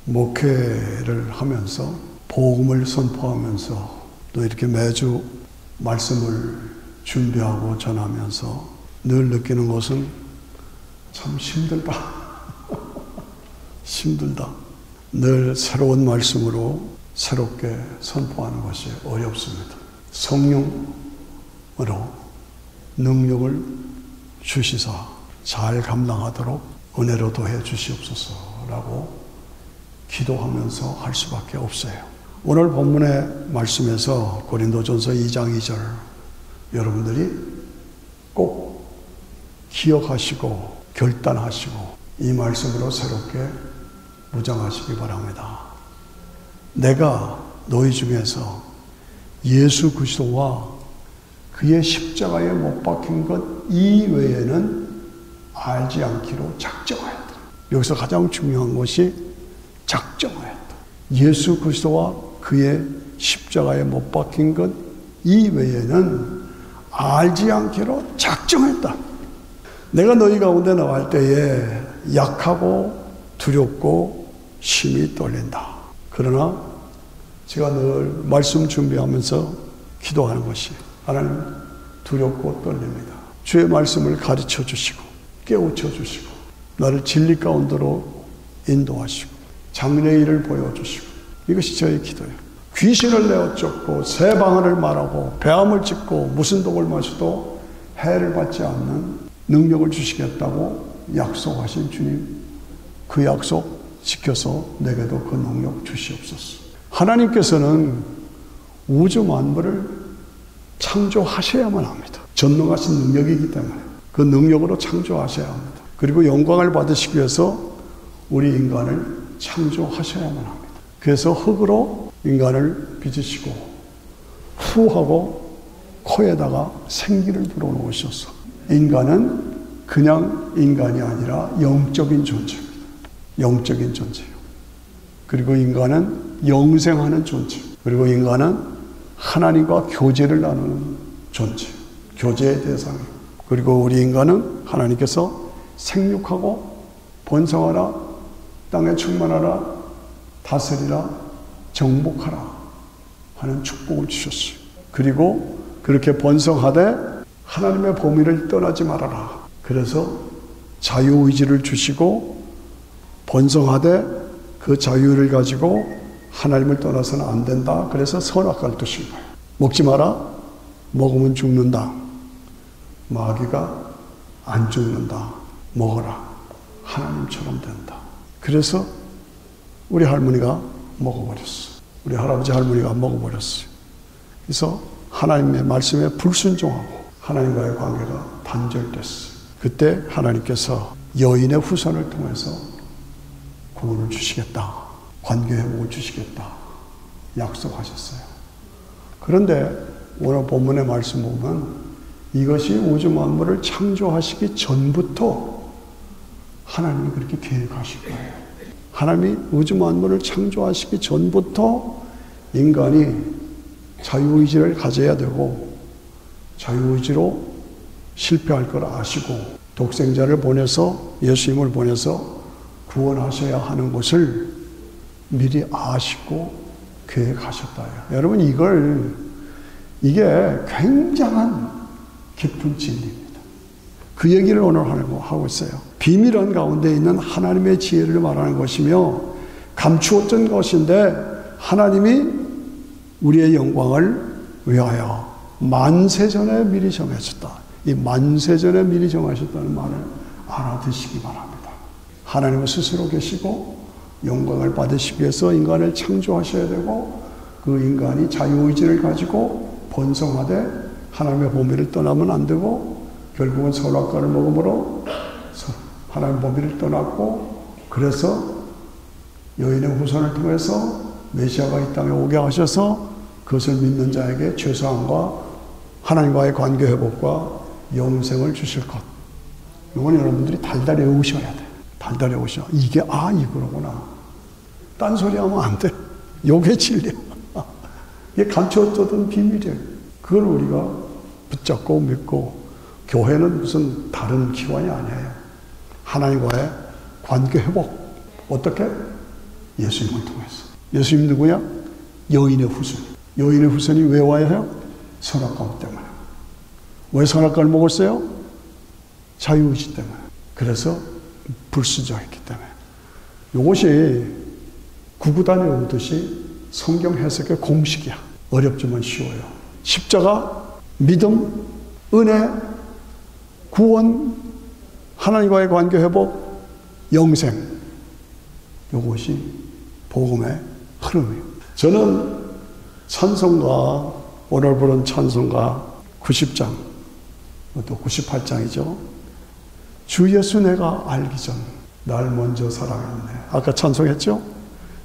목회를 하면서 복음을 선포하면서 또 이렇게 매주 말씀을 준비하고 전하면서 늘 느끼는 것은 참 힘들다. 힘들다. 늘 새로운 말씀으로 새롭게 선포하는 것이 어렵습니다. 성령으로 능력을 주시사 잘 감당하도록 은혜로 더해 주시옵소서라고 기도하면서 할 수밖에 없어요. 오늘 본문의 말씀에서 고린도전서 2장 2절 여러분들이 꼭 기억하시고 결단하시고 이 말씀으로 새롭게 무장하시기 바랍니다. 내가 너희 중에서 예수 그리스도와 그의 십자가에 못 박힌 것 이외에는 알지 않기로 작정하였다. 여기서 가장 중요한 것이 작정하였다. 예수 그리스도와 그의 십자가에 못 박힌 것 이외에는 알지 않기로 작정했다. 내가 너희 가운데 나갈 때에 약하고 두렵고 심히 떨린다. 그러나 제가 늘 말씀 준비하면서 기도하는 것이 하나님 두렵고 떨립니다. 주의 말씀을 가르쳐 주시고 깨우쳐 주시고 나를 진리 가운데로 인도하시고 장래의 일을 보여주시고 이것이 저의 기도예요. 귀신을 내어 쫓고 새 방언을 말하고 배암을 찢고 무슨 독을 마셔도 해를 받지 않는 능력을 주시겠다고 약속하신 주님, 그 약속 지켜서 내게도 그 능력 주시옵소서. 하나님께서는 우주 만물을 창조하셔야만 합니다. 전능하신 능력이기 때문에 그 능력으로 창조하셔야 합니다. 그리고 영광을 받으시기 위해서 우리 인간을 창조하셔야만 합니다. 그래서 흙으로 인간을 빚으시고 후하고 코에다가 생기를 불어넣으셔서 인간은 그냥 인간이 아니라 영적인 존재입니다. 영적인 존재예요. 그리고 인간은 영생하는 존재. 그리고 인간은 하나님과 교제를 나누는 존재. 교제의 대상이에요. 그리고 우리 인간은 하나님께서 생육하고 번성하라, 땅에 충만하라, 다스리라, 정복하라 하는 축복을 주셨어요. 그리고 그렇게 번성하되 하나님의 범위를 떠나지 말아라. 그래서 자유의지를 주시고 번성하되 그 자유를 가지고 하나님을 떠나서는 안 된다. 그래서 선악과를 두신 거예요. 먹지 마라. 먹으면 죽는다. 마귀가 안 죽는다. 먹어라. 하나님처럼 된다. 그래서 우리 할머니가 먹어버렸어요. 우리 할아버지 할머니가 먹어버렸어요. 그래서 하나님의 말씀에 불순종하고 하나님과의 관계가 단절됐어요. 그때 하나님께서 여인의 후손을 통해서 구원을 주시겠다. 관계회복을 주시겠다. 약속하셨어요. 그런데 오늘 본문의 말씀 보면 이것이 우주 만물을 창조하시기 전부터 하나님이 그렇게 계획하신 거예요. 하나님이 우주 만물을 창조하시기 전부터 인간이 자유의지를 가져야 되고 자유의지로 실패할 걸 아시고 독생자를 보내서 예수님을 보내서 구원하셔야 하는 것을 미리 아시고 계획하셨다. 여러분 이게 굉장한 깊은 진리입니다. 그 얘기를 오늘 하고 있어요. 비밀한 가운데 있는 하나님의 지혜를 말하는 것이며 감추어진 것인데 하나님이 우리의 영광을 위하여 만세전에 미리 정하셨다. 이 만세전에 미리 정하셨다는 말을 알아두시기 바랍니다. 하나님은 스스로 계시고 영광을 받으시기 위해서 인간을 창조하셔야 되고 그 인간이 자유의지를 가지고 번성하되 하나님의 범위를 떠나면 안 되고 결국은 선악과를 먹음으로 하나님의 범위를 떠났고 그래서 여인의 후손을 통해서 메시아가 이 땅에 오게 하셔서 그것을 믿는 자에게 죄사함과 하나님과의 관계 회복과 영생을 주실 것. 이건 여러분들이 달달히 외우셔야 돼. 달달히 외우셔. 이게 이거로구나. 딴소리 하면 안 돼. 요게 진리야. 이게 감추어졌던 비밀이에요. 그걸 우리가 붙잡고 믿고 교회는 무슨 다른 기관이 아니에요. 하나님과의 관계 회복. 어떻게? 예수님을 통해서. 예수님 누구야? 여인의 후손. 여인의 후손이 왜 와야 해요? 선악과 때문에. 왜 선악과를 먹었어요? 자유의지 때문에. 그래서 불순종했기 때문에. 이것이 구구단에 오듯이 성경 해석의 공식이야. 어렵지만 쉬워요. 십자가, 믿음, 은혜, 구원, 하나님과의 관계 회복, 영생. 이것이 복음의 흐름이에요. 저는 찬송가, 오늘 부른 찬송가 90장, 또 98장이죠. 주 예수 내가 알기 전 날 먼저 사랑했네. 아까 찬송했죠?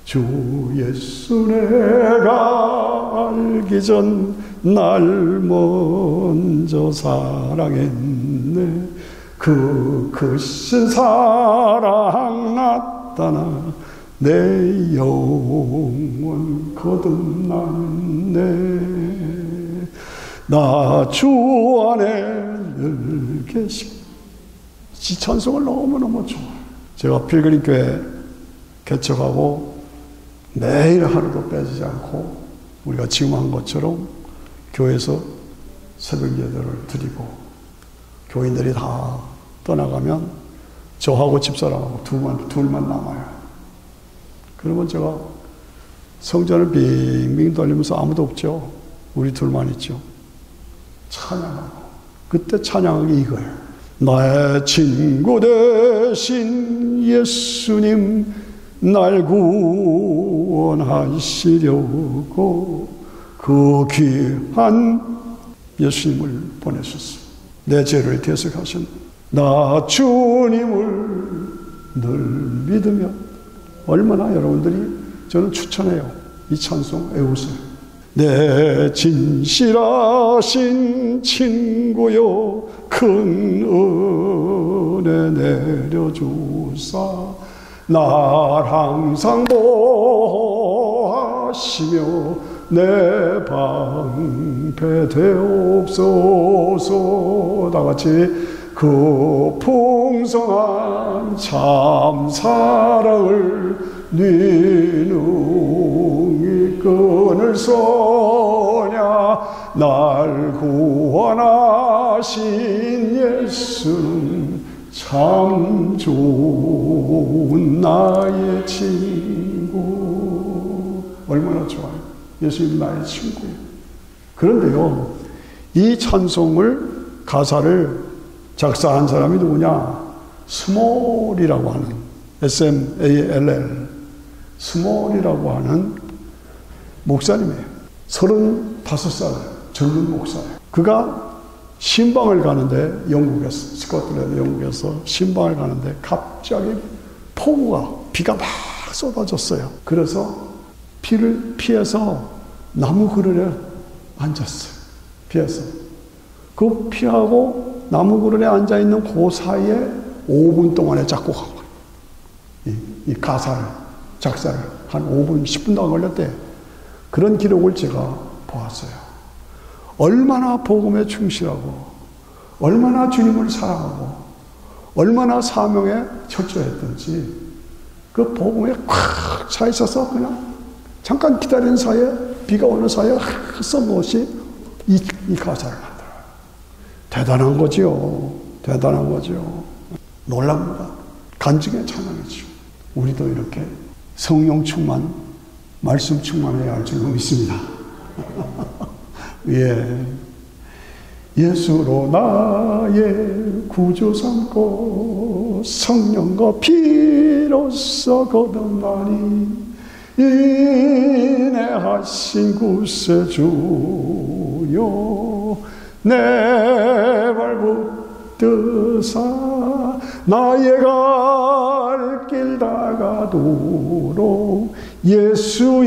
주 예수 내가 알기 전 날 먼저 사랑했네. 그 크신 사랑 나타나 내 영혼 거듭났네. 나 주 안에 늘 계시고. 이 찬송을 너무너무 좋아해요. 제가 필그림교회 개척하고 매일 하루도 빼지지 않고 우리가 지금 한 것처럼 교회에서 새벽 예배를 드리고 교인들이 다 떠나가면 저하고 집사람하고 둘만 남아요. 그러면 제가 성전을 빙빙 돌리면서 아무도 없죠. 우리 둘만 있죠. 찬양하고. 그때 찬양하기 이거예요. 나의 친구 되신 예수님 날 구원하시려고 그 귀한 예수님을 보내셨습니다. 내 죄를 대속하신 나 주님을 늘 믿으며. 얼마나 여러분들이 저는 추천해요. 이 찬송 외우세요. 내 진실하신 친구여 큰 은혜 내려주사 날 항상 보호하시며 내 방패 되옵소서. 다같이 그 풍성한 참 사랑을 능히 끊을 소냐. 날 구원하신 예수는 참 좋은 나의 친구. 얼마나 좋아요. 예수님 나의 친구예요. 그런데요, 이 찬송을 가사를 작사한 사람이 누구냐? 스몰이라고 하는, SMALL, 스몰이라고 하는 목사님이에요. 35살 젊은 목사예요. 그가 신방을 가는데, 영국에서, 스코틀랜드 영국에서 신방을 가는데 갑자기 비가 막 쏟아졌어요. 그래서 비를 피해서 나무 그늘에 앉았어요. 피해서. 그 피하고 나무 그늘에 앉아있는 그 사이에 5분 동안에 작곡한 거예요. 이 가사를, 작사를 한 5분, 10분 동안 걸렸대. 그런 기록을 제가 보았어요. 얼마나 복음에 충실하고, 얼마나 주님을 사랑하고, 얼마나 사명에 철저했던지, 그 복음에 꽉 차 있어서 그냥 잠깐 기다리는 사이에, 비가 오는 사이에 쓴 것이 이 가사를 만들어요. 대단한 거지요. 대단한 거죠. 놀랍니다. 간증의 찬양이죠. 우리도 이렇게 성령 충만, 말씀 충만해야 할 줄 믿습니다. 예. 예수로 나의 구주 삼고 성령과 피로써 거듭나니 인내하신 구세주요 내 발붙드사 나의 갈 길 다가도록 예수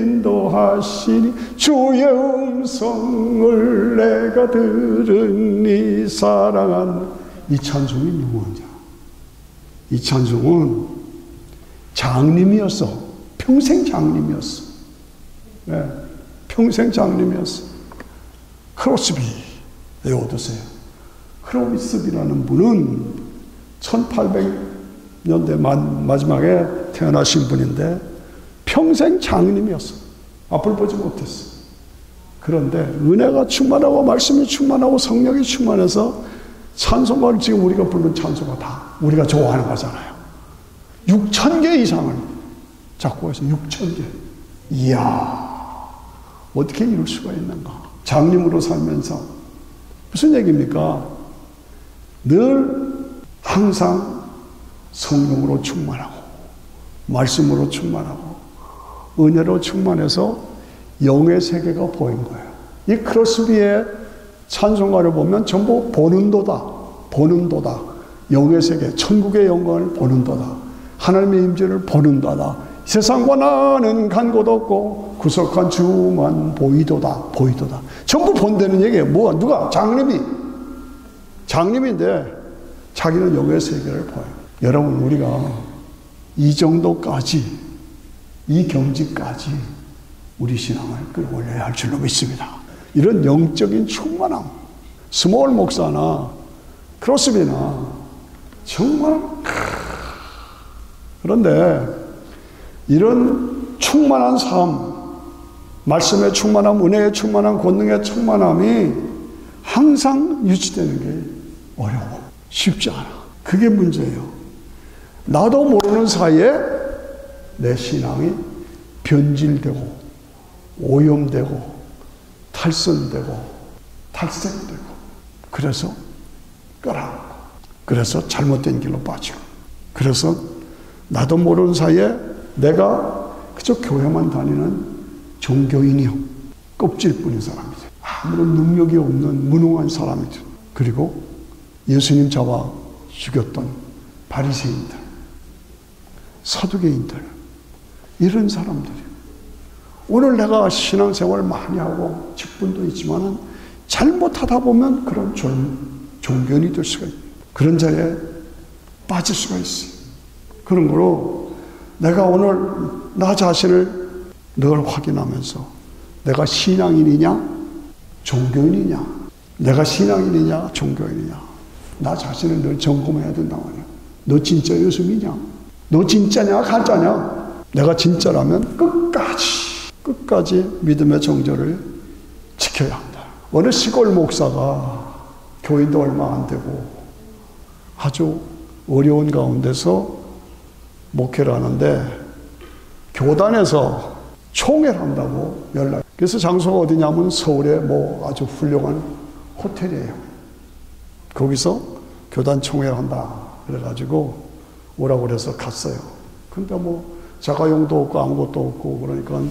인도하시니 주의 음성을 내가 들으니 사랑하는. 이 찬송이 누구냐? 이 찬송은 장님이었어. 평생 장님이었어. 네, 평생 장님이었어. 크로스비 외워두세요. 크로스비라는 분은 연대 마지막에 태어나신 분인데 평생 장님이었어. 앞을 보지 못했어. 그런데 은혜가 충만하고 말씀이 충만하고 성령이 충만해서 찬송가를 지금 우리가 부르는 찬송가 다 우리가 좋아하는 거잖아요. 6,000개 이상을 작곡해서 6,000개. 이야, 어떻게 이룰 수가 있는가. 장님으로 살면서 무슨 얘기입니까? 늘 항상 성령으로 충만하고 말씀으로 충만하고 은혜로 충만해서 영의 세계가 보인 거예요. 이 크로스비의 찬송가를 보면 전부 보는도다, 보는도다, 영의 세계, 천국의 영광을 보는도다, 하나님의 임재를 보는도다, 세상과 나는 간 곳 없고 구속한 주만 보이도다, 보이도다. 전부 본다는 얘기예요. 뭐가? 누가? 장님인데 자기는 영의 세계를 보여요. 여러분, 우리가 이 정도까지, 이 경지까지 우리 신앙을 끌어올려야 할 줄로 믿습니다. 이런 영적인 충만함, 스몰 목사나 크로스비나 정말 그런데 이런 충만한 삶, 말씀의 충만함, 은혜의 충만함, 권능의 충만함이 항상 유지되는 게 어려워. 쉽지 않아. 그게 문제예요. 나도 모르는 사이에 내 신앙이 변질되고 오염되고 탈선되고 탈색되고 그래서 끌어안고 그래서 잘못된 길로 빠지고 그래서 나도 모르는 사이에 내가 그저 교회만 다니는 종교인이요. 껍질뿐인 사람이죠. 아무런 능력이 없는 무능한 사람이죠. 그리고 예수님 잡아 죽였던 바리새인들, 사두개인들 이런 사람들이 오늘 내가 신앙생활을 많이 하고 직분도 있지만 잘못하다 보면 그런 종교인이 될 수가 있어요. 그런 자리에 빠질 수가 있어요. 그런 거로 내가 오늘 나 자신을 늘 확인하면서 내가 신앙인이냐 종교인이냐 내가 신앙인이냐 종교인이냐 나 자신을 늘 점검해야 된단 말이야. 너 진짜 예수님이냐? 너 진짜냐 가짜냐? 내가 진짜라면 끝까지 믿음의 정절을 지켜야 한다. 어느 시골 목사가 교인도 얼마 안 되고 아주 어려운 가운데서 목회를 하는데 교단에서 총회한다고 연락. 그래서 장소가 어디냐면 서울에 뭐 아주 훌륭한 호텔이에요. 거기서 교단 총회를 한다. 그래가지고 오라고 그래서 갔어요. 근데 뭐 자가용도 없고 아무것도 없고 그러니까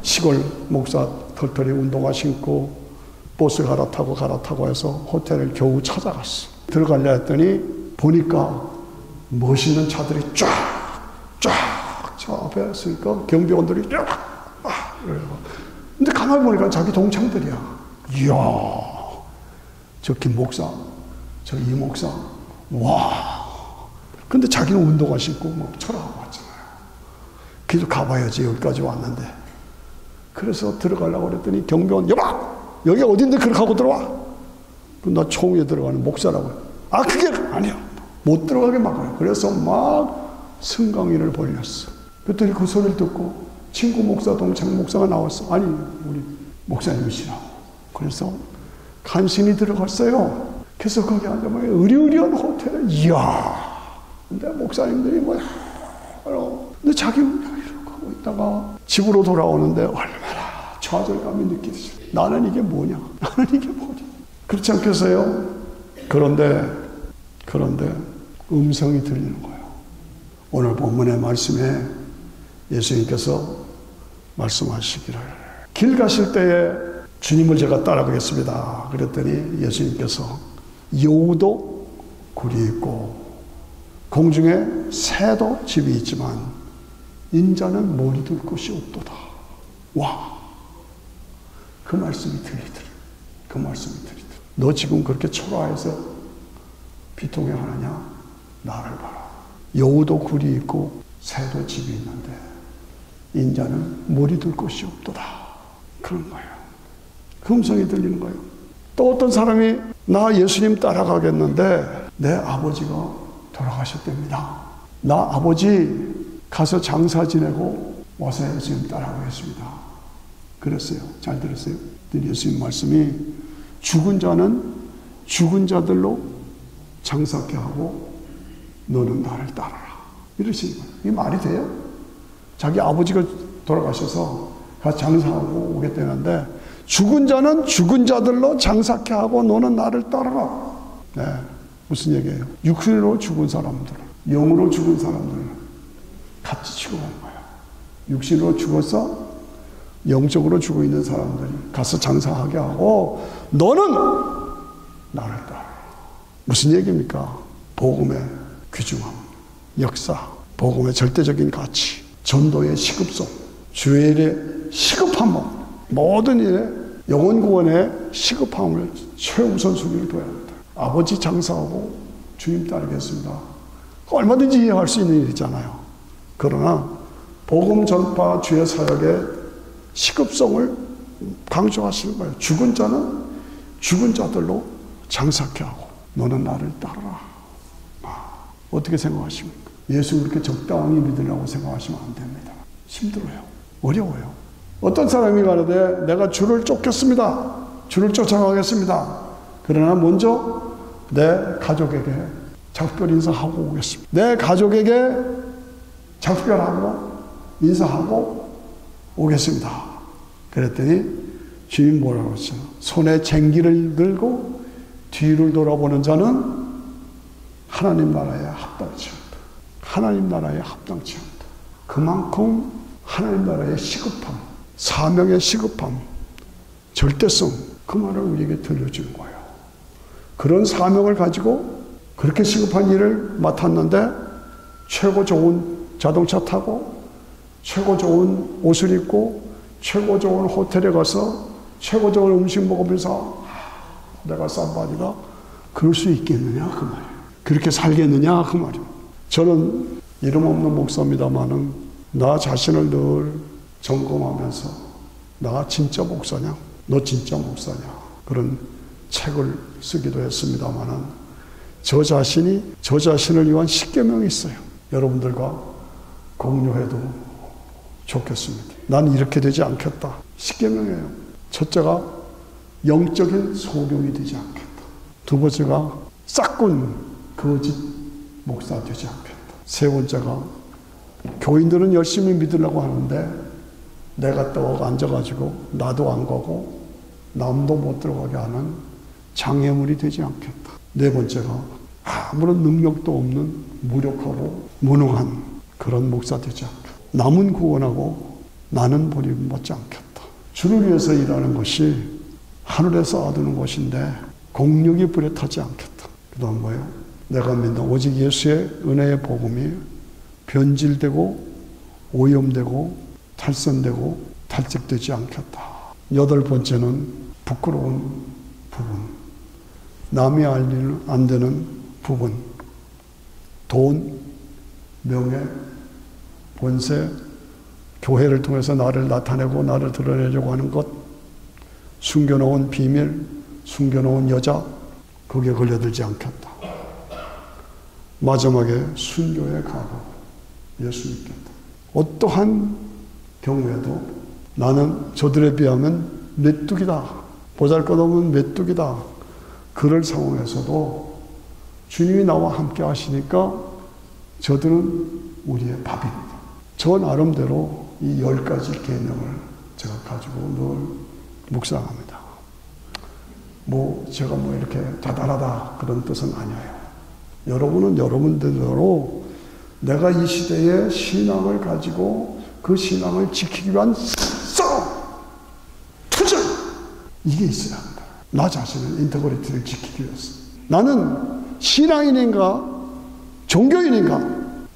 시골 목사 털털이 운동화 신고 버스 갈아타고 해서 호텔을 겨우 찾아갔어. 들어가려 했더니 보니까 멋있는 차들이 쫙 저 앞에 있으니까 경비원들이 근데 가만히 보니까 자기 동창들이야. 이야, 저 김 목사, 저 이 목사, 와. 근데 자기는 운동화 신고 뭐 철학하고 왔잖아요. 그래도 가봐야지 여기까지 왔는데. 그래서 들어가려고 그랬더니 경비원, 여봐! 여기 어딘데 그렇게 하고 들어와? 나 총에 들어가는 목사라고요. 아, 그게 아니야. 못 들어가게 막아요. 그래서 막 승강의를 벌렸어. 그랬더니 그 소리를 듣고 친구 목사, 동창 목사가 나왔어. 아니, 우리 목사님이시라고. 그래서 간신히 들어갔어요. 그래서 거기 앉아보면 의리의리한 호텔에, 이야. 근데 목사님들이 뭐야. 근데 자기는 이러고 하고 있다가 집으로 돌아오는데 얼마나 좌절감이 느끼지. 나는 이게 뭐냐. 그렇지 않겠어요? 그런데 음성이 들리는 거예요. 오늘 본문의 말씀에 예수님께서 말씀하시기를 길 가실 때에 주님을 제가 따라가겠습니다. 그랬더니 예수님께서 여우도 굴이 있고 공중에 새도 집이 있지만 인자는 머리 둘 곳이 없도다. 와, 그 말씀이 들리더라. 너 지금 그렇게 초라해서 비통해하느냐? 나를 봐라. 여우도 굴이 있고 새도 집이 있는데 인자는 머리 둘 곳이 없도다. 그런 거예요. 그 음성이 들리는 거예요. 또 어떤 사람이 나 예수님 따라가겠는데 내 아버지가 돌아가셨답니다. 나 아버지 가서 장사 지내고 와서 예수님 따라오겠습니다. 그랬어요. 잘 들었어요? 예수님 말씀이 죽은 자는 죽은 자들로 장사케 하고 너는 나를 따라라. 이러시는 거예요. 이게 말이 돼요? 자기 아버지가 돌아가셔서 가서 장사하고 오겠다는데 죽은 자는 죽은 자들로 장사케 하고 너는 나를 따라라. 네, 무슨 얘기예요? 육신으로 죽은 사람들, 영으로 죽은 사람들 같이 죽어간 거예요. 육신으로 죽어서 영적으로 죽어 있는 사람들이 가서 장사하게 하고 너는 나를 따라라. 무슨 얘기입니까? 복음의 귀중함, 역사, 복음의 절대적인 가치, 전도의 시급성, 주의 일의 시급함, 모든 일에 영혼 구원의 시급함을 최우선순위를 둬야 합니다. 아버지 장사하고 주님 따르겠습니다. 얼마든지 이해할 수 있는 일이잖아요. 그러나 복음 전파 주의 사역의 시급성을 강조하시는 거예요. 죽은 자는 죽은 자들로 장사케 하고 너는 나를 따르라. 어떻게 생각하십니까? 예수 그렇게 적당히 믿으려고 생각하시면 안 됩니다. 힘들어요. 어려워요. 어떤 사람이 말하되 내가 주를 쫓겠습니다. 주를 쫓아가겠습니다. 그러나 먼저 내 가족에게 작별 인사하고 오겠습니다. 내 가족에게 작별하고 인사하고 오겠습니다. 그랬더니 주님 뭐라고 했죠? 손에 쟁기를 들고 뒤를 돌아보는 자는 하나님 나라에 합당치 않다. 하나님 나라에 합당치 않다. 그만큼 하나님 나라의 시급함, 사명의 시급함, 절대성, 그 말을 우리에게 들려주는 거예요. 그런 사명을 가지고 그렇게 시급한 일을 맡았는데 최고 좋은 자동차 타고 최고 좋은 옷을 입고 최고 좋은 호텔에 가서 최고 좋은 음식 먹으면서 내가 쌈바디가 그럴 수 있겠느냐 그 말이에요. 그렇게 살겠느냐 그 말이에요. 저는 이름 없는 목사입니다마는 나 자신을 늘 점검하면서 나 진짜 목사냐? 너 진짜 목사냐? 그런 책을 쓰기도 했습니다마는 저 자신을 위한 십계명이 있어요. 여러분들과 공유해도 좋겠습니다. 난 이렇게 되지 않겠다. 십계명이에요. 첫째가 영적인 소경이 되지 않겠다. 두 번째가 싹군 거짓 목사 되지 않겠다. 세 번째가 교인들은 열심히 믿으려고 하는데 내가 떡 앉아가지고 나도 안 가고 남도 못 들어가게 하는 장애물이 되지 않겠다. 네 번째가 아무런 능력도 없는 무력하고 무능한 그런 목사 되지 않겠다. 남은 구원하고 나는 버림받지 않겠다. 주를 위해서 일하는 것이 하늘에서 얻는 것인데 공력이 불에 타지 않겠다. 그 다음 뭐예요? 내가 믿는 오직 예수의 은혜의 복음이 변질되고 오염되고 탈선되고 탈직되지 않겠다. 여덟 번째는 부끄러운 부분, 남이 알리면 안 되는 부분, 돈, 명예, 권세, 교회를 통해서 나를 나타내고 나를 드러내려고 하는 것, 숨겨놓은 비밀, 숨겨놓은 여자, 거기에 걸려들지 않겠다. 마지막에 순교의 각오, 예수 믿겠다. 어떠한 경우에도 나는 저들에 비하면 메뚜기다. 보잘것없는 메뚜기다. 그럴 상황에서도 주님이 나와 함께 하시니까 저들은 우리의 밥입니다. 저 나름대로 이 10가지 개념을 제가 가지고 늘 묵상합니다. 제가 이렇게 다달하다 그런 뜻은 아니에요. 여러분은 여러분들대로 내가 이 시대의 신앙을 가지고 그 신앙을 지키기 위한 싸움, 투쟁, 이게 있어야 한다. 나 자신의 인터그리티를 지키기 위해서. 나는 신앙인인가 종교인인가?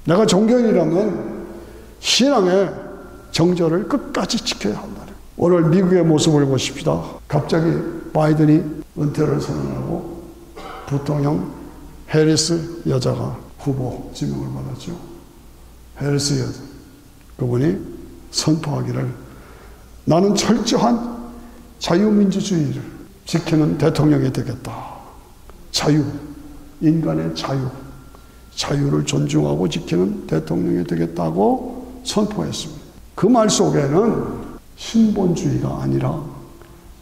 내가 종교인이라면 신앙의 정절을 끝까지 지켜야 한다. 오늘 미국의 모습을 보십시다. 갑자기 바이든이 은퇴를 선언하고 부통령 해리스 여자가 후보 지명을 받았죠. 해리스 여자. 그분이 선포하기를 나는 철저한 자유민주주의를 지키는 대통령이 되겠다. 자유, 인간의 자유, 자유를 존중하고 지키는 대통령이 되겠다고 선포했습니다. 그 말 속에는 신본주의가 아니라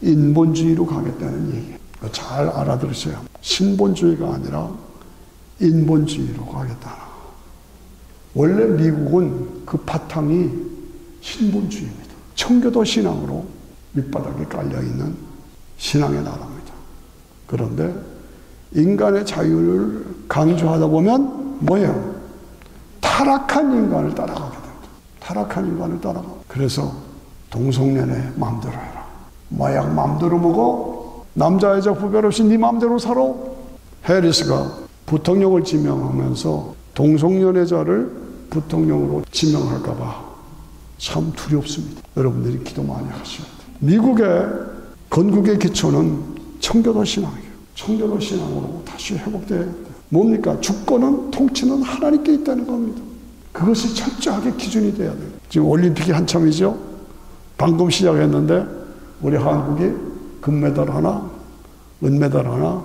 인본주의로 가겠다는 얘기예요. 잘 알아들으세요. 신본주의가 아니라 인본주의로 가겠다. 원래 미국은 그 바탕이 신본주의입니다. 청교도 신앙으로 밑바닥에 깔려있는 신앙의 나라입니다. 그런데 인간의 자유를 강조하다 보면 뭐예요? 타락한 인간을 따라가게 됩니다. 타락한 인간을 따라가. 그래서 동성연애 마음대로 해라. 마약 마음대로 먹어. 남자 여자 구별 없이 네 마음대로 살아. 해리스가 부통령을 지명하면서 동성연애자를 부통령으로 지명할까 봐 참 두렵습니다. 여러분들이 기도 많이 하셔야 돼요. 미국의 건국의 기초는 청교도 신앙이에요. 청교도 신앙으로 다시 회복돼야 돼요. 뭡니까? 주권은 통치는 하나님께 있다는 겁니다. 그것이 철저하게 기준이 돼야 돼요. 지금 올림픽이 한참이죠. 방금 시작했는데 우리 한국이 금메달 하나, 은메달 하나,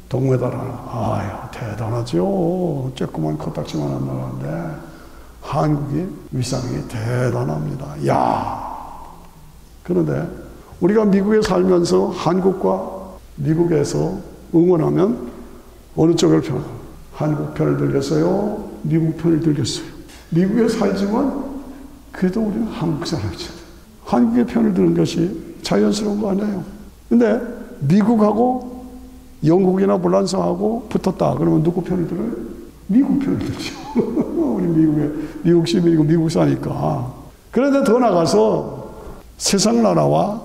동메달 하나. 아유, 대단하죠. 조그만 코딱지만한 나라인데 한국이 위상이 대단합니다. 야. 그런데 우리가 미국에 살면서 한국과 미국에서 응원하면 어느 쪽을 편하고 한국 편을 들겠어요? 미국 편을 들겠어요? 미국에 살지만 그래도 우리는 한국 사람이죠. 한국의 편을 드는 것이 자연스러운 거 아니에요. 근데 미국하고 영국이나 불란서하고 붙었다. 그러면 누구 편을 들어요? 미국 편을 들죠. 우리 미국 시민이고 미국 사니까. 그런데 더 나가서 세상 나라와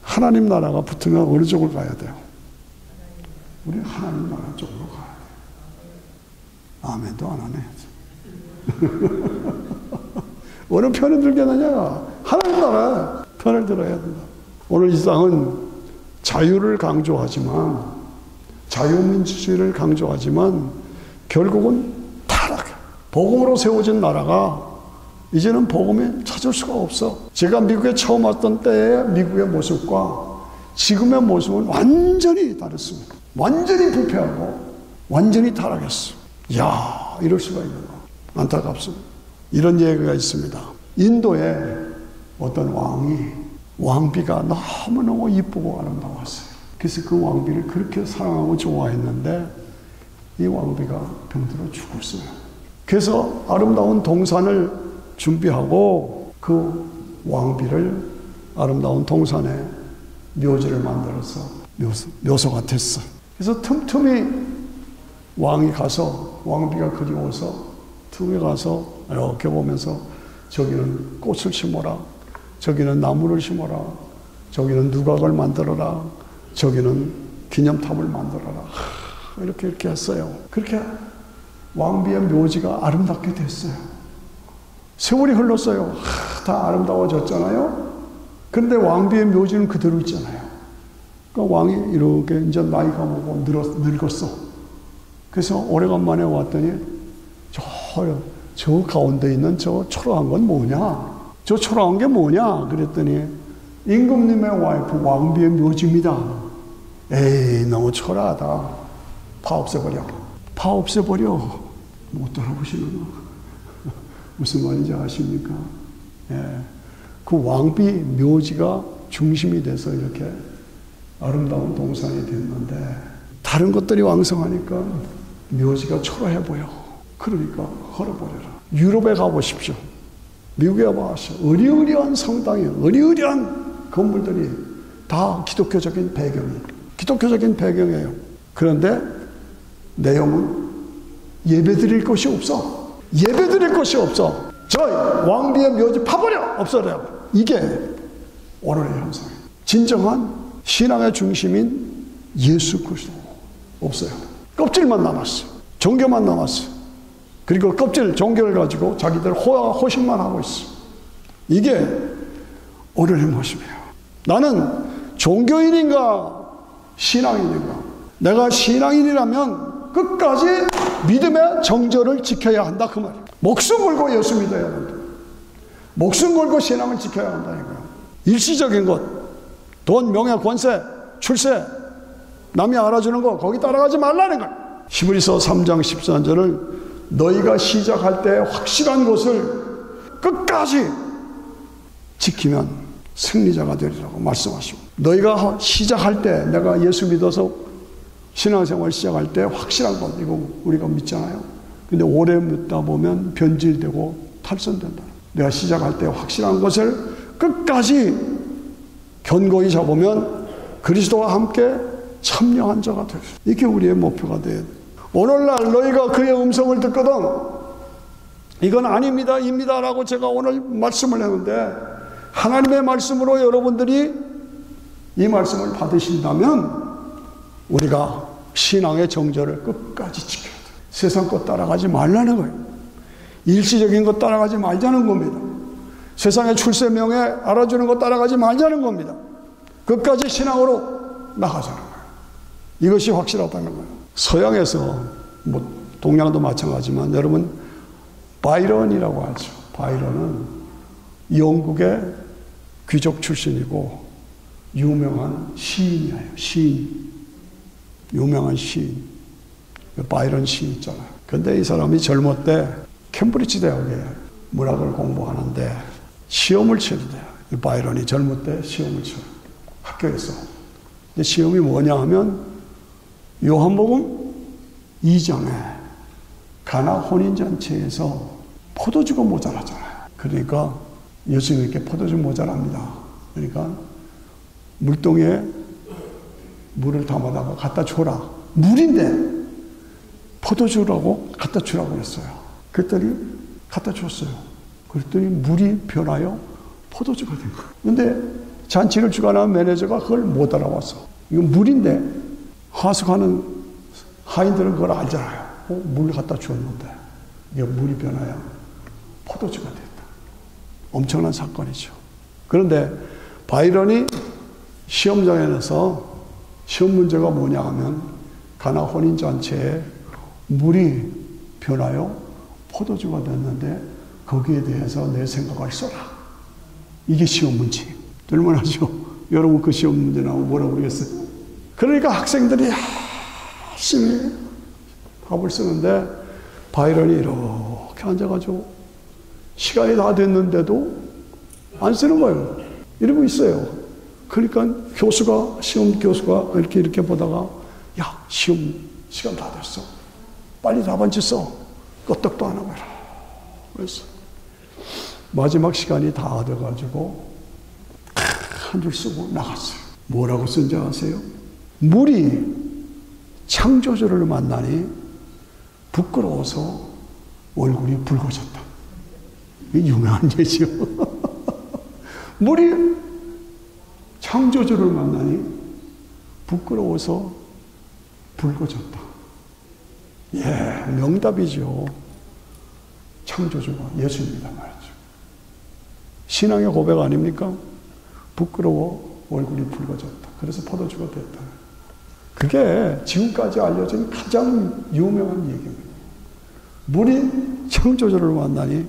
하나님 나라가 붙으면 어느 쪽을 가야 돼요? 우리 하나님 나라 쪽으로 가야 돼요. 아멘도 안 하네. 어느 편을 들겠느냐? 하나님 나라 편을 들어야 된다. 오늘 이 땅은 자유를 강조하지만, 자유민주주의를 강조하지만 결국은 타락. 복음으로 세워진 나라가 이제는 복음에 찾을 수가 없어. 제가 미국에 처음 왔던 때의 미국의 모습과 지금의 모습은 완전히 다르습니다. 완전히 부패하고 완전히 타락했어. 이야, 이럴 수가 있나. 안타깝습니다. 이런 얘기가 있습니다. 인도에 어떤 왕비가 너무너무 이쁘고 아름다웠어요. 그래서 그 왕비를 그렇게 사랑하고 좋아했는데 이 왕비가 병들어 죽었어요. 그래서 아름다운 동산을 준비하고 그 왕비를 아름다운 동산에 묘지를 만들어서 묘소가 됐어. 그래서 틈틈이 왕이 가서, 왕비가 그리워서 틈에 가서 이렇게 보면서 저기는 꽃을 심어라, 저기는 나무를 심어라, 저기는 누각을 만들어라, 저기는 기념탑을 만들어라. 이렇게 했어요. 그렇게 왕비의 묘지가 아름답게 됐어요. 세월이 흘렀어요. 다 아름다워졌잖아요. 그런데 왕비의 묘지는 그대로 있잖아요. 그러니까 왕이 이렇게 이제 나이가 먹고 늙었어. 그래서 오래간만에 왔더니 저 가운데 있는 저 초라한 건 뭐냐? 저 초라한 게 뭐냐? 그랬더니 임금님의 와이프 왕비의 묘지입니다. 에이, 너무 초라하다. 파 없애버려. 파 없애버려. 못 따라보시는 거. 무슨 말인지 아십니까? 예. 그 왕비 묘지가 중심이 돼서 이렇게 아름다운 동산이 됐는데 다른 것들이 왕성하니까 묘지가 초라해 보여. 그러니까 헐어버려라. 유럽에 가보십시오. 미국에 가보십시오. 어리어리한 성당이, 어리어리한 건물들이 다 기독교적인 배경이에요. 그런데 내용은 예배드릴 것이 없어. 예배드릴 것이 없어. 저 왕비의 묘지 파버려! 없어요. 이게 오늘의 현상이에요. 진정한 신앙의 중심인 예수 그리스도 없어요. 껍질만 남았어. 종교만 남았어. 그리고 껍질 종교를 가지고 자기들 호식만 하고 있어. 이게 오늘의 모습이에요. 나는 종교인인가 신앙인인가? 내가 신앙인이라면 끝까지 믿음의 정절을 지켜야 한다 그 말이에요. 목숨 걸고 예수 믿어야 한다. 목숨 걸고 신앙을 지켜야 한다니까요. 일시적인 것, 돈, 명예, 권세, 출세, 남이 알아주는 거 거기 따라가지 말라는 거예요. 히브리서 3장 14절을 너희가 시작할 때 확실한 것을 끝까지 지키면 승리자가 되리라고 말씀하십니다. 너희가 시작할 때, 내가 예수 믿어서 신앙생활 시작할 때 확실한 것, 이거 우리가 믿잖아요. 근데 오래 믿다 보면 변질되고 탈선된다. 내가 시작할 때 확실한 것을 끝까지 견고히 잡으면 그리스도와 함께 참여한 자가 되리라. 이게 우리의 목표가 돼야 돼. 오늘날 너희가 그의 음성을 듣거든 이건 아닙니다, 입니다라고 제가 오늘 말씀을 했는데, 하나님의 말씀으로 여러분들이 이 말씀을 받으신다면 우리가 신앙의 정절을 끝까지 지켜야 돼요. 세상 것 따라가지 말라는 거예요. 일시적인 것 따라가지 말자는 겁니다. 세상의 출세명예 알아주는 것 따라가지 말자는 겁니다. 끝까지 신앙으로 나가자는 거예요. 이것이 확실하다는 거예요. 서양에서, 동양도 마찬가지지만, 여러분 바이런이라고 하죠. 바이런은 영국의 귀족 출신이고 유명한 시인이에요. 시인. 유명한 시인. 바이런 시인 있잖아요. 근데 이 사람이 젊을 때 캠브리지 대학에 문학을 공부하는데 시험을 치는데요. 바이런이 젊을 때 시험을 쳐요. 학교에서. 근데 시험이 뭐냐 하면 요한복음 2장에 가나 혼인잔치에서 포도주가 모자라잖아요. 그러니까 예수님께 포도주 모자랍니다. 그러니까 물동에 물을 담아다가 갖다 줘라. 물인데 포도주라고 갖다 주라고 했어요. 그랬더니 갖다 줬어요. 그랬더니 물이 변하여 포도주가 된 거예요. 근데 잔치를 주관한 매니저가 그걸 못 알아왔어. 이건 물인데 하숙하는 하인들은 그걸 알잖아요. 물 갖다 주었는데 이게 물이 변하여 포도주가 됐다. 엄청난 사건이죠. 그런데 바이런이 시험장에 나서 시험 문제가 뭐냐 하면 가나 혼인잔치에 물이 변하여 포도주가 됐는데 거기에 대해서 내 생각을 써라. 이게 시험 문제. 들만하죠? 여러분 그 시험 문제 나오면 뭐라고 그러겠어요? 그러니까 학생들이 열심히 답을 쓰는데 바이런이 이렇게 앉아가지고 시간이 다 됐는데도 안 쓰는 거예요. 이러고 있어요. 그러니까 시험 교수가 이렇게 보다가 야, 시험 시간 다 됐어. 빨리 답안지 써. 끄떡도 안 하고 해라. 그래서 마지막 시간이 다 돼가지고 한 줄 쓰고 나갔어요. 뭐라고 쓴지 아세요? 물이 창조주를 만나니 부끄러워서 얼굴이 붉어졌다. 이게 유명한 예지요. 물이 창조주를 만나니 부끄러워서 붉어졌다. 예, 명답이죠. 창조주가 예수입니다 말이죠. 신앙의 고백 아닙니까? 부끄러워 얼굴이 붉어졌다. 그래서 포도주가 됐다. 그게 지금까지 알려진 가장 유명한 얘기입니다. 물이 창조주를 만나니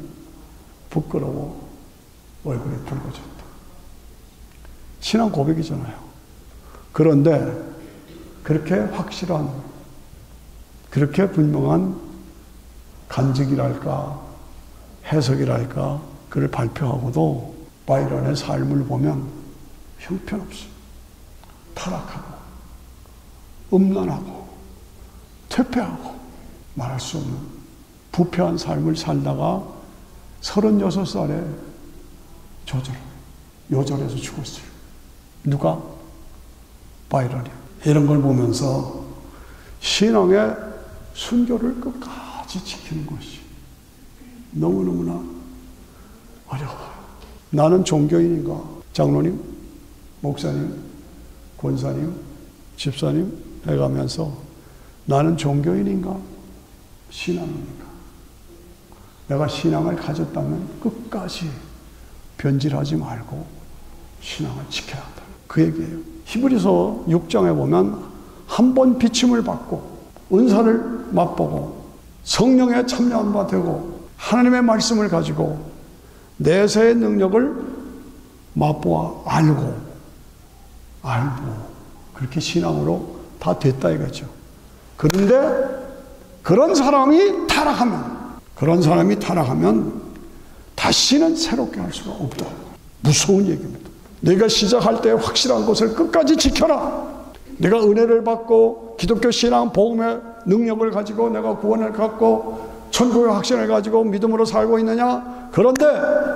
부끄러워 얼굴이 붉어졌다. 신앙 고백이잖아요. 그런데 그렇게 확실한, 그렇게 분명한 간증이랄까 해석이랄까 그를 발표하고도 바이런의 삶을 보면 형편없어. 타락하고 음란하고 퇴폐하고 말할 수 없는 부패한 삶을 살다가 36살에 요절해서 죽었어요. 누가? 바이런이. 이런 걸 보면서 신앙의 순교를 끝까지 지키는 것이 너무너무나 어려워요. 나는 종교인인가? 장로님, 목사님, 권사님, 집사님 해가면서 나는 종교인인가? 신앙인인가? 내가 신앙을 가졌다면 끝까지 변질하지 말고 신앙을 지켜야 한다. 그 얘기예요. 히브리서 6장에 보면 한 번 비침을 받고 은사를 맛보고 성령에 참여한 바 되고 하나님의 말씀을 가지고 내세의 능력을 맛보아 알고 그렇게 신앙으로 다 됐다 이거죠. 그런데 그런 사람이 타락하면 다시는 새롭게 할 수가 없다. 무서운 얘기입니다. 내가 시작할 때 확실한 것을 끝까지 지켜라. 내가 은혜를 받고 기독교 신앙 복음의 능력을 가지고 내가 구원을 갖고 천국의 확신을 가지고 믿음으로 살고 있느냐? 그런데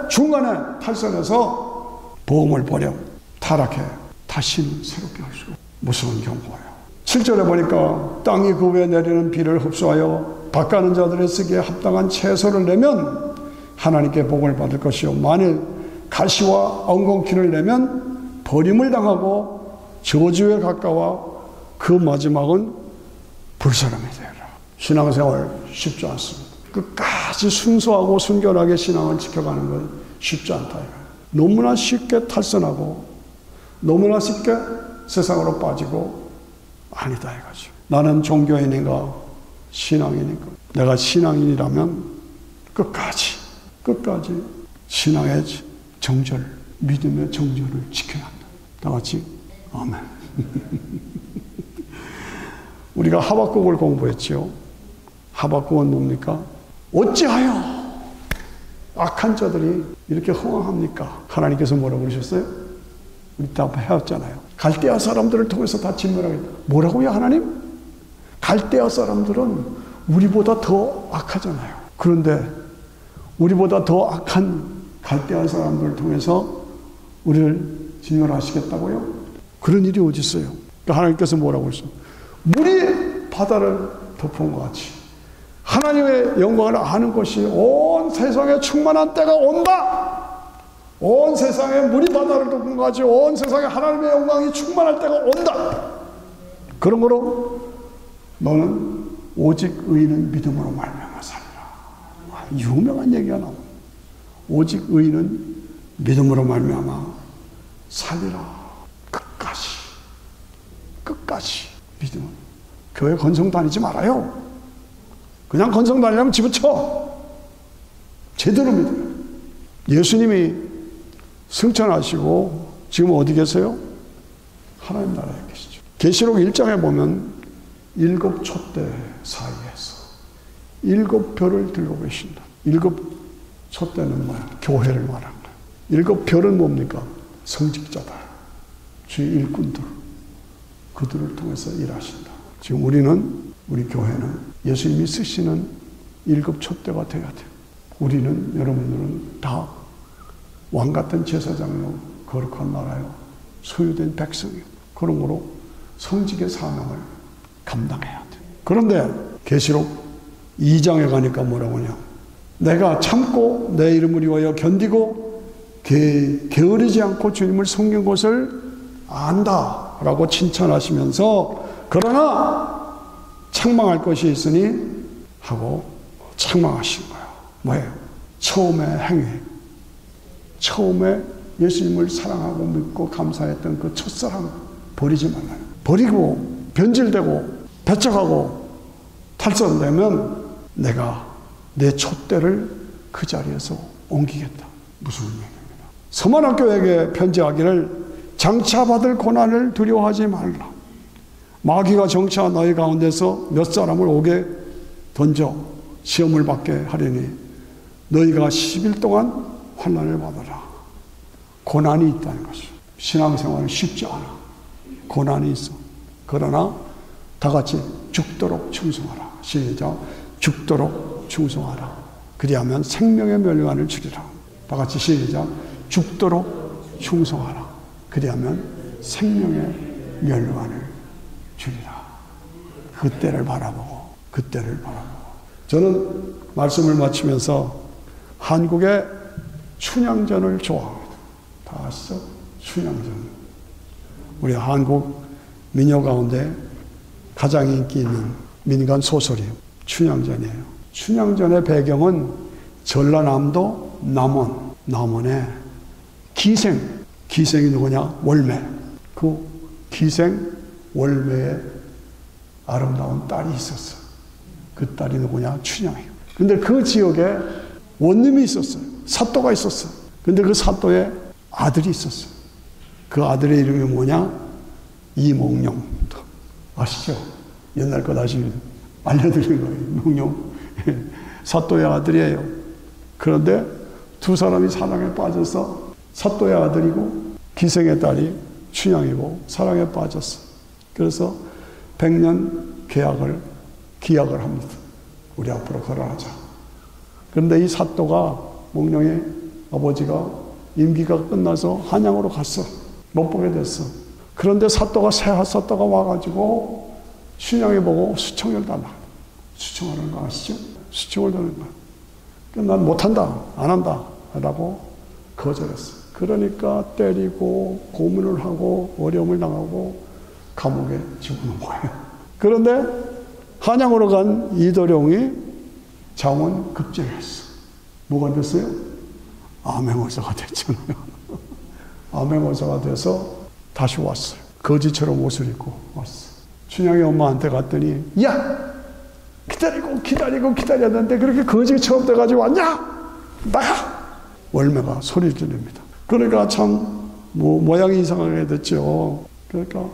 중간에 탈선해서 복음을 버려 타락해 다시는 새롭게 할 수가 없다. 무서운 경고예요. 7절에 보니까 땅이 그 위에 내리는 비를 흡수하여 밭가는 자들의 쓰기에 합당한 채소를 내면 하나님께 복을 받을 것이요 만일 가시와 엉겅퀴를 내면 버림을 당하고 저주에 가까워 그 마지막은 불사람이 되리라. 신앙생활 쉽지 않습니다. 끝까지 순수하고 순결하게 신앙을 지켜가는 건 쉽지 않다 이거예요. 너무나 쉽게 탈선하고 너무나 쉽게 세상으로 빠지고 아니다 이거죠. 나는 종교인인가 신앙인인가. 내가 신앙인이라면 끝까지 신앙의 정절, 믿음의 정절을 지켜야 한다. 다 같이 아멘. 우리가 하박국을 공부했죠. 하박국은 뭡니까? 어찌하여 악한 자들이 이렇게 허황합니까? 하나님께서 뭐라고 그러셨어요? 우리 다 배웠잖아요. 갈대아 사람들을 통해서 다 진멸하겠다. 뭐라고요, 하나님? 갈대아 사람들은 우리보다 더 악하잖아요. 그런데 우리보다 더 악한 갈대아 사람들을 통해서 우리를 진멸하시겠다고요? 그런 일이 어디 있어요? 그러니까 하나님께서 뭐라고 했어요? 물이 바다를 덮은 것 같이 하나님의 영광을 아는 것이 온 세상에 충만한 때가 온다. 온 세상에 물이 바다를 덮은 것 같이 온 세상에 하나님의 영광이 충만할 때가 온다. 그런 거로 너는 오직 의인은 믿음으로 말미암아 살리라. 유명한 얘기가 나옵니다. 오직 의인은 믿음으로 말미암아 살리라. 끝까지 믿음은. 교회 건성 다니지 말아요. 그냥 건성 다니려면 집어쳐. 제대로 믿어요. 예수님이 승천하시고 지금 어디 계세요? 하나님 나라에 계시죠. 계시록 1장에 보면 7 촛대 사이에서 7 별을 들고 계신다. 7 촛대는 뭐야? 교회를 말하는 거예요. 7 별은 뭡니까? 성직자다. 주의 일꾼들. 그들을 통해서 일하신다. 지금 우리 교회는 예수님이 쓰시는 7 촛대가 되어야 돼요. 우리는, 여러분들은 다 왕같은 제사장이요, 거룩한 나라요, 소유된 백성이요. 그러므로 성직의 사명을 감당해야 돼요. 그런데 계시록 2장에 가니까 뭐라고 하냐? 내가 참고 내 이름을 위하여 견디고 게으르지 않고 주님을 섬긴 것을 안다 라고 칭찬하시면서 그러나 책망할 것이 있으니 하고 책망하신 거예요. 뭐예요? 처음에 행위, 처음에 예수님을 사랑하고 믿고 감사했던 그 첫사랑 버리지 말라요. 버리고 변질되고 배척하고 탈선되면 내가 내 촛대를 그 자리에서 옮기겠다. 무슨 얘기입니다. 서만학교에게 편지하기를 장차받을 고난을 두려워하지 말라. 마귀가 정차 너희 가운데서 몇 사람을 옥에 던져 시험을 받게 하려니 너희가 10일 동안 환난을 받아라. 고난이 있다는 것이죠. 신앙생활은 쉽지 않아. 고난이 있어. 그러나 다 같이 죽도록 충성하라. 시작. 죽도록 충성하라. 그리하면 생명의 멸관을 주리라. 다 같이 시작. 죽도록 충성하라. 그리하면 생명의 멸관을 주리라. 그때를 바라보고. 저는 말씀을 마치면서 한국의 춘향전을 좋아합니다. 다 아시죠? 춘향전. 우리 한국 민요 가운데 가장 인기 있는 민간 소설이에요. 춘향전이에요. 춘향전의 배경은 전라남도 남원의 기생이 누구냐? 월매. 그 기생 월매의 아름다운 딸이 있었어요. 그 딸이 누구냐? 춘향이에요. 근데 그 지역에 원님이 있었어요. 사또가 있었어요. 근데 그 사또에 아들이 있었어요. 그 아들의 이름이 뭐냐? 이몽룡. 아시죠? 옛날 것 아시죠? 알려드린 거예요. 농룡 사또의 아들이에요. 그런데 두 사람이 사랑에 빠져서 사또의 아들이고 기생의 딸이 춘향이고 사랑에 빠졌어. 그래서 100년 기약을 합니다. 우리 앞으로 걸어가자. 그런데 이 사또가 몽룡의 아버지가 임기가 끝나서 한양으로 갔어. 못 보게 됐어. 그런데 사또가 사또가 와가지고 춘향이 보고 수청을 달라. 수청하는 거 아시죠? 수청을 다는 거야. 난 못한다, 안 한다 라고 거절했어. 그러니까 때리고 고문을 하고 어려움을 당하고 감옥에 집어넣은 거예요. 그런데 한양으로 간 이도룡이 장원 급제했어. 뭐가 됐어요? 암행어사가 됐잖아요. 암행어사가 돼서 다시 왔어요. 거지처럼 옷을 입고 왔어. 춘향이 엄마한테 갔더니 야! 기다렸는데 그렇게 거지처럼 돼가지고 왔냐? 나가! 월매가 소리 지릅니다. 그러니까 참 모양이 이상하게 됐죠. 그러니까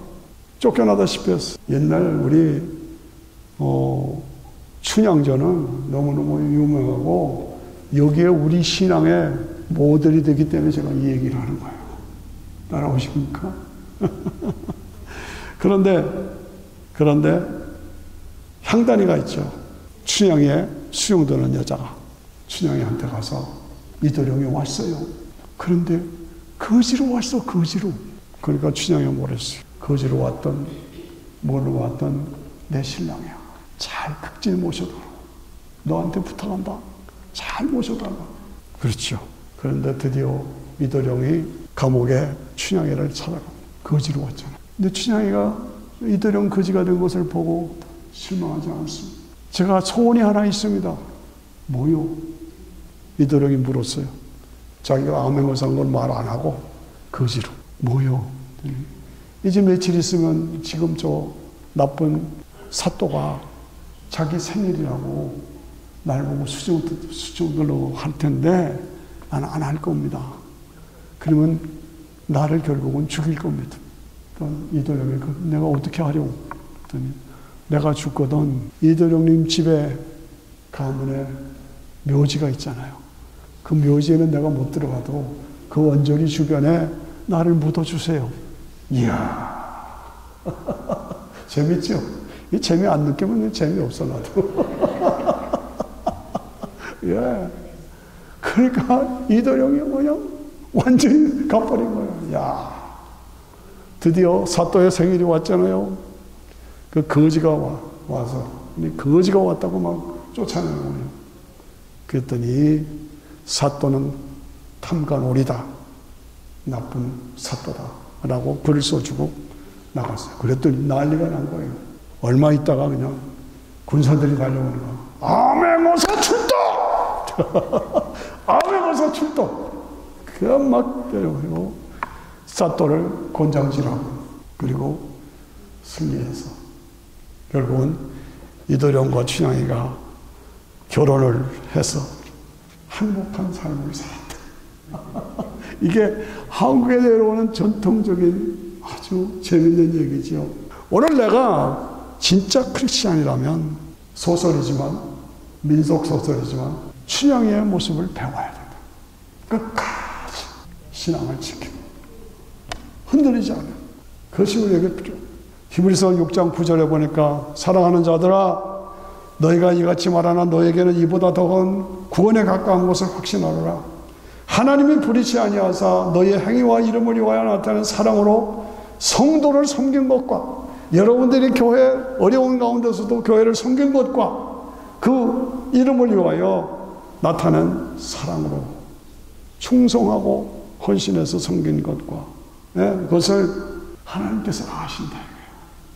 쫓겨나다시피 했어. 옛날 우리 춘향전은 너무너무 유명하고 여기에 우리 신앙의 모델이 되기 때문에 제가 이 얘기를 하는 거예요. 따라오십니까? 그런데 향단이가 있죠. 춘향이에 수용되는 여자가 춘향이한테 가서 이도룡이 왔어요. 그런데 거지로 왔어. 거지로. 그러니까 춘향이가 뭐랬어요? 거지로 뭐로 왔던 내 신랑이야. 잘 극진히 모셔달라. 너한테 부탁한다. 잘 모셔달라. 그렇죠. 그런데 드디어 이도룡이 감옥에 춘향이를 찾아갑니다. 거지로 왔잖아. 근데 춘향이가 이도룡 거지가 된 것을 보고 실망하지 않았습니다. 제가 소원이 하나 있습니다. 뭐요? 이도룡이 물었어요. 자기가 암행어사한 건 말 안 하고 거지로. 뭐요? 이제 며칠 있으면 지금 저 나쁜 사또가 자기 생일이라고 날 보고 수정들로 할 텐데 나는 안 할 겁니다. 그러면 나를 결국은 죽일 겁니다. 이도룡이 내가 어떻게 하려고 했더니 내가 죽거든 이도룡님 집에 가문에 묘지가 있잖아요. 그 묘지에는 내가 못 들어가도 그 원전이 주변에 나를 묻어주세요. 이야 재밌죠? 이 재미 안 느끼면 재미없어 나도. 예. 그러니까 이도룡이 그냥 완전히 가버린 거예요. 야, 드디어 사또의 생일이 왔잖아요. 그 거지가 와서 거지가 왔다고 막 쫓아내는 거예요. 그랬더니 사또는 탐관오리다. 나쁜 사또다. 라고 글을 써주고 나갔어요. 그랬더니 난리가 난 거예요. 얼마 있다가 그냥 군사들이 달려오는 거예요. 암행어사 출동! 암행어사 출동! 그냥 막 때려버리고 사또를 곤장질하고 그리고 승리해서 결국은 이도룡과 춘향이가 결혼을 해서 행복한 삶을 살았다. 이게 한국에 내려오는 전통적인 아주 재밌는 얘기죠. 오늘 내가 진짜 크리스찬이라면 소설이지만 민속 소설이지만 춘향이의 모습을 배워야 된다. 끝까지 신앙을 지키고 흔들리지 않아요. 그것이 우리에게 필요해요. 히브리서 6장 9절에 보니까 사랑하는 자들아 너희가 이같이 말하나 너에게는 이보다 더한 구원에 가까운 것을 확신하노라. 하나님이 부리지 아니하사 너희의 행위와 이름을 위하여 나타낸 사랑으로 성도를 섬긴 것과 여러분들이 교회 어려운 가운데서도 교회를 섬긴 것과 그 이름을 위하여 나타낸 사랑으로 충성하고 헌신해서 섬긴 것과 그것을 하나님께서 아신다.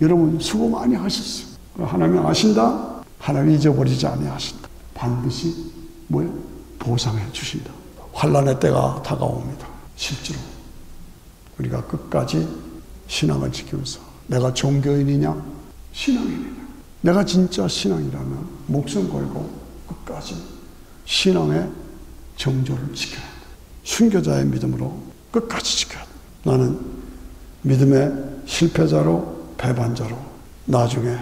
여러분 수고 많이 하셨어요. 하나님이 아신다. 하나님이 잊어버리지 아니하신다. 반드시 보상해 주신다. 환난의 때가 다가옵니다. 실제로 우리가 끝까지 신앙을 지키면서 내가 종교인이냐 신앙인이냐 내가 진짜 신앙이라면 목숨 걸고 끝까지 신앙의 정조를 지켜야 한다. 순교자의 믿음으로 끝까지 지켜야 한다. 나는 믿음의 실패자로 배반자로 나중에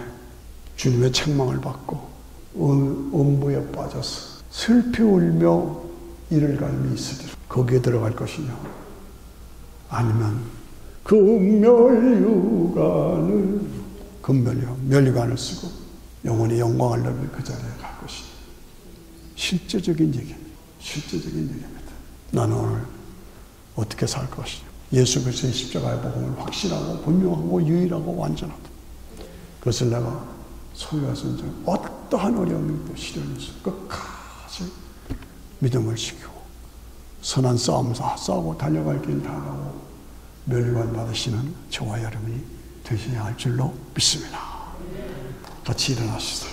주님의 책망을 받고 음부에 빠져서 슬피 울며 이를 갈미 있으리라. 거기에 들어갈 것이냐, 아니면 그 면류관을 쓰고 영원히 영광을 누릴 그 자리에 갈 것이냐. 실제적인 얘기입니다. 실제적인 얘기입니다. 나는 오늘 어떻게 살 것이냐. 예수 그리스도의 십자가의 복음을 확실하고 분명하고 유일하고 완전하다. 그것을 내가 소유해서 이제 어떠한 어려움이고 시련이 있어 끝까지 믿음을 지키고 선한 싸움 싸우고 달려갈 길 다 가고 멸관 받으시는 저와 여러분이 되셔야 할 줄로 믿습니다. 같이 일어나시죠.